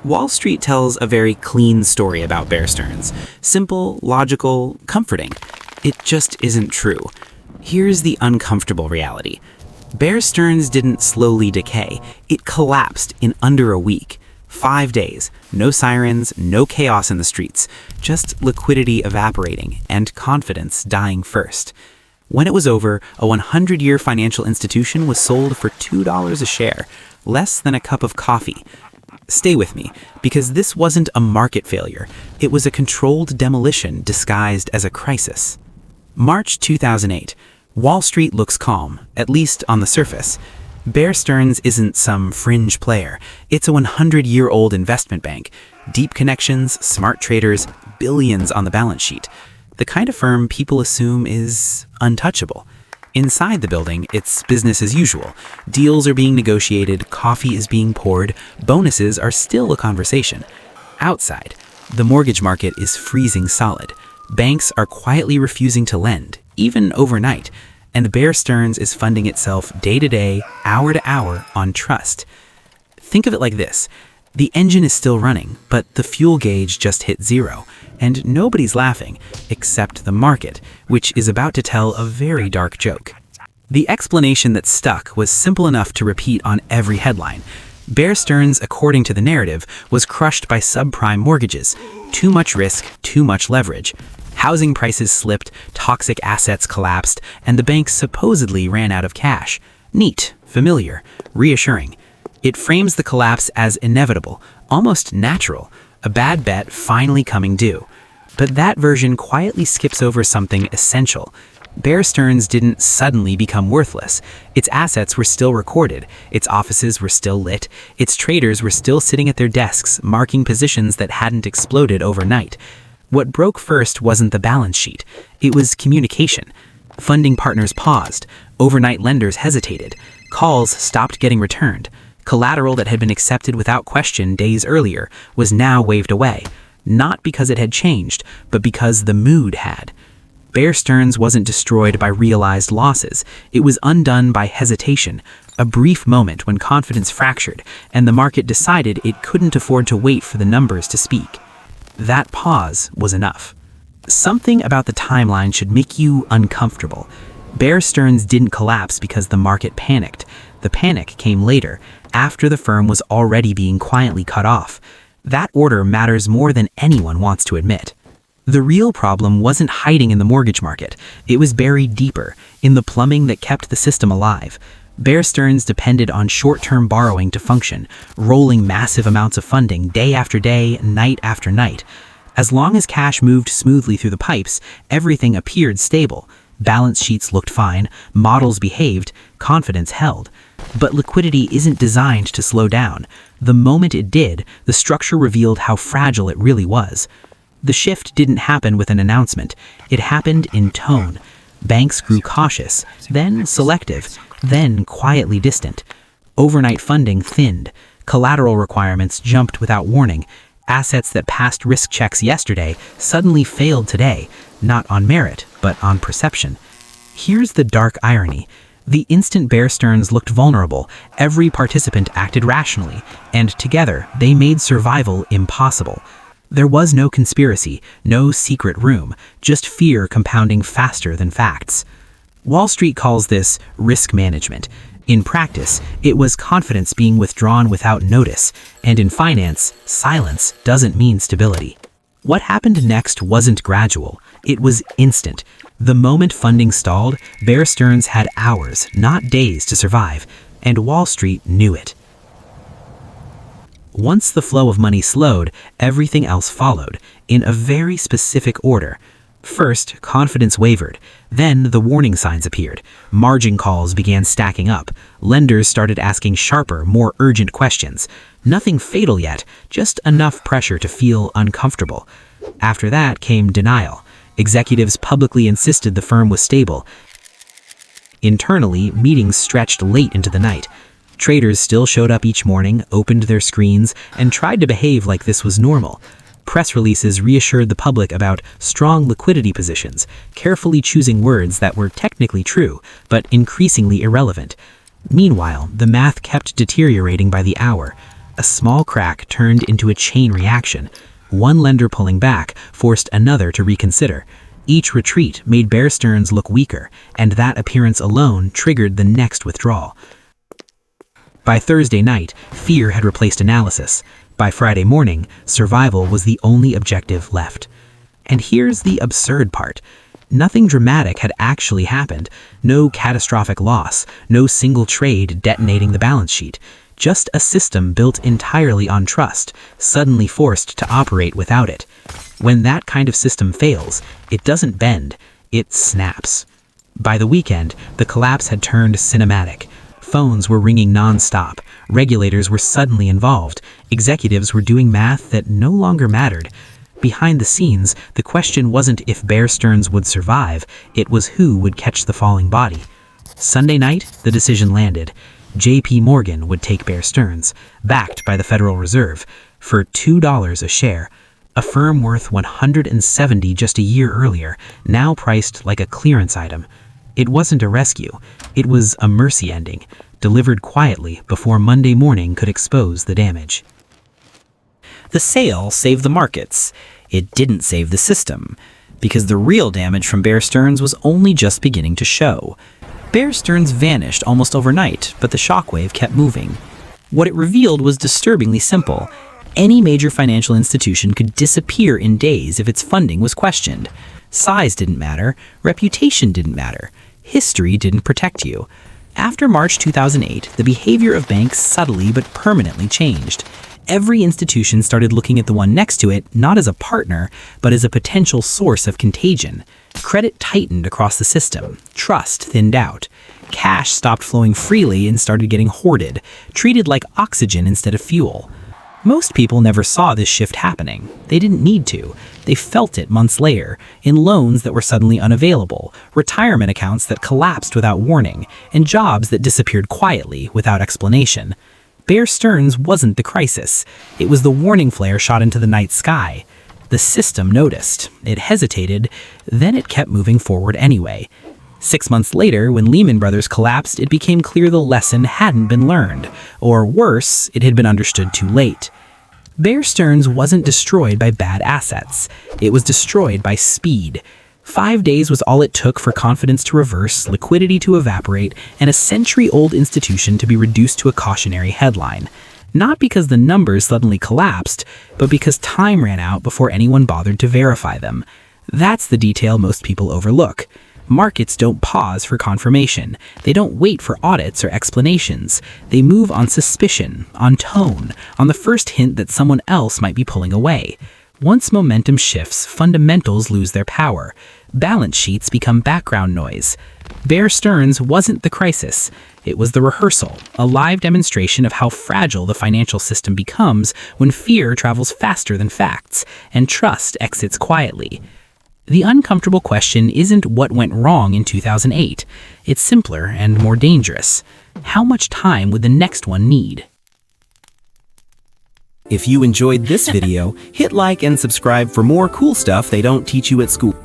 Wall Street tells a very clean story about Bear Stearns. Simple, logical, comforting. It just isn't true. Here's the uncomfortable reality. Bear Stearns didn't slowly decay. It collapsed in under a week. 5 days. No sirens, no chaos in the streets. Just liquidity evaporating and confidence dying first. When it was over, a 100-year financial institution was sold for $2 a share, less than a cup of coffee. Stay with me, because this wasn't a market failure. It was a controlled demolition disguised as a crisis. March 2008. Wall Street looks calm, at least on the surface. Bear Stearns isn't some fringe player. It's a 100-year-old investment bank. Deep connections, smart traders, billions on the balance sheet. The kind of firm people assume is untouchable. Inside the building, it's business as usual. Deals are being negotiated, coffee is being poured, bonuses are still a conversation. Outside, the mortgage market is freezing solid. Banks are quietly refusing to lend, even overnight, and Bear Stearns is funding itself day to day, hour to hour on trust. Think of it like this. The engine is still running, but the fuel gauge just hit zero, and nobody's laughing, except the market, which is about to tell a very dark joke. The explanation that stuck was simple enough to repeat on every headline. Bear Stearns, according to the narrative, was crushed by subprime mortgages. Too much risk, too much leverage. Housing prices slipped, toxic assets collapsed, and the bank supposedly ran out of cash. Neat, familiar, reassuring. It frames the collapse as inevitable, almost natural, a bad bet finally coming due. But that version quietly skips over something essential. Bear Stearns didn't suddenly become worthless. Its assets were still recorded, its offices were still lit, its traders were still sitting at their desks marking positions that hadn't exploded overnight. What broke first wasn't the balance sheet, it was communication. Funding partners paused, overnight lenders hesitated, calls stopped getting returned. Collateral that had been accepted without question days earlier was now waved away, not because it had changed, but because the mood had. Bear Stearns wasn't destroyed by realized losses. It was undone by hesitation, a brief moment when confidence fractured and the market decided it couldn't afford to wait for the numbers to speak. That pause was enough. Something about the timeline should make you uncomfortable. Bear Stearns didn't collapse because the market panicked. The panic came later, after the firm was already being quietly cut off. That order matters more than anyone wants to admit. The real problem wasn't hiding in the mortgage market. It was buried deeper, in the plumbing that kept the system alive. Bear Stearns depended on short-term borrowing to function, rolling massive amounts of funding day after day, night after night. As long as cash moved smoothly through the pipes, everything appeared stable. Balance sheets looked fine, models behaved, confidence held. But liquidity isn't designed to slow down. The moment it did, the structure revealed how fragile it really was. The shift didn't happen with an announcement. It happened in tone. Banks grew cautious, then selective, then quietly distant. Overnight funding thinned. Collateral requirements jumped without warning. Assets that passed risk checks yesterday suddenly failed today, not on merit, but on perception. Here's the dark irony. The instant Bear Stearns looked vulnerable, every participant acted rationally, and together they made survival impossible. There was no conspiracy, no secret room, just fear compounding faster than facts. Wall Street calls this risk management. In practice, it was confidence being withdrawn without notice, and in finance, silence doesn't mean stability. What happened next wasn't gradual, it was instant. The moment funding stalled, Bear Stearns had hours, not days to survive, and Wall Street knew it. Once the flow of money slowed, everything else followed, in a very specific order. First, confidence wavered. Then the warning signs appeared. Margin calls began stacking up. Lenders started asking sharper, more urgent questions. Nothing fatal yet, just enough pressure to feel uncomfortable. After that came denial. Executives publicly insisted the firm was stable. Internally, meetings stretched late into the night. Traders still showed up each morning, opened their screens, and tried to behave like this was normal. Press releases reassured the public about strong liquidity positions, carefully choosing words that were technically true, but increasingly irrelevant. Meanwhile, the math kept deteriorating by the hour. a small crack turned into a chain reaction. One lender pulling back forced another to reconsider. Each retreat made Bear Stearns look weaker, and that appearance alone triggered the next withdrawal. By Thursday night, fear had replaced analysis. By Friday morning, survival was the only objective left. And here's the absurd part. Nothing dramatic had actually happened. No catastrophic loss, no single trade detonating the balance sheet. Just a system built entirely on trust, suddenly forced to operate without it. When that kind of system fails, it doesn't bend, it snaps. By the weekend, the collapse had turned cinematic. Phones were ringing non-stop. Regulators were suddenly involved. Executives were doing math that no longer mattered. Behind the scenes, the question wasn't if Bear Stearns would survive, it was who would catch the falling body. Sunday night, the decision landed. J.P. Morgan would take Bear Stearns, backed by the Federal Reserve, for $2 a share. A firm worth $170 just a year earlier, now priced like a clearance item. It wasn't a rescue, it was a mercy ending, delivered quietly before Monday morning could expose the damage. The sale saved the markets. It didn't save the system, because the real damage from Bear Stearns was only just beginning to show. Bear Stearns vanished almost overnight, but the shockwave kept moving. What it revealed was disturbingly simple. Any major financial institution could disappear in days if its funding was questioned. Size didn't matter, reputation didn't matter, history didn't protect you. After March 2008, the behavior of banks subtly but permanently changed. Every institution started looking at the one next to it not as a partner, but as a potential source of contagion. Credit tightened across the system, trust thinned out. Cash stopped flowing freely and started getting hoarded, treated like oxygen instead of fuel. Most people never saw this shift happening. They didn't need to. They felt it months later, in loans that were suddenly unavailable, retirement accounts that collapsed without warning, and jobs that disappeared quietly without explanation. Bear Stearns wasn't the crisis. It was the warning flare shot into the night sky. The system noticed. It hesitated, then it kept moving forward anyway. 6 months later, when Lehman Brothers collapsed, it became clear the lesson hadn't been learned. Or worse, it had been understood too late. Bear Stearns wasn't destroyed by bad assets. It was destroyed by speed. 5 days was all it took for confidence to reverse, liquidity to evaporate, and a century-old institution to be reduced to a cautionary headline. Not because the numbers suddenly collapsed, but because time ran out before anyone bothered to verify them. That's the detail most people overlook. Markets don't pause for confirmation. They don't wait for audits or explanations. They move on suspicion, on tone, on the first hint that someone else might be pulling away. Once momentum shifts, fundamentals lose their power. Balance sheets become background noise. Bear Stearns wasn't the crisis. It was the rehearsal, a live demonstration of how fragile the financial system becomes when fear travels faster than facts and trust exits quietly. The uncomfortable question isn't what went wrong in 2008. It's simpler and more dangerous. How much time would the next one need? If you enjoyed this video, hit like and subscribe for more cool stuff they don't teach you at school.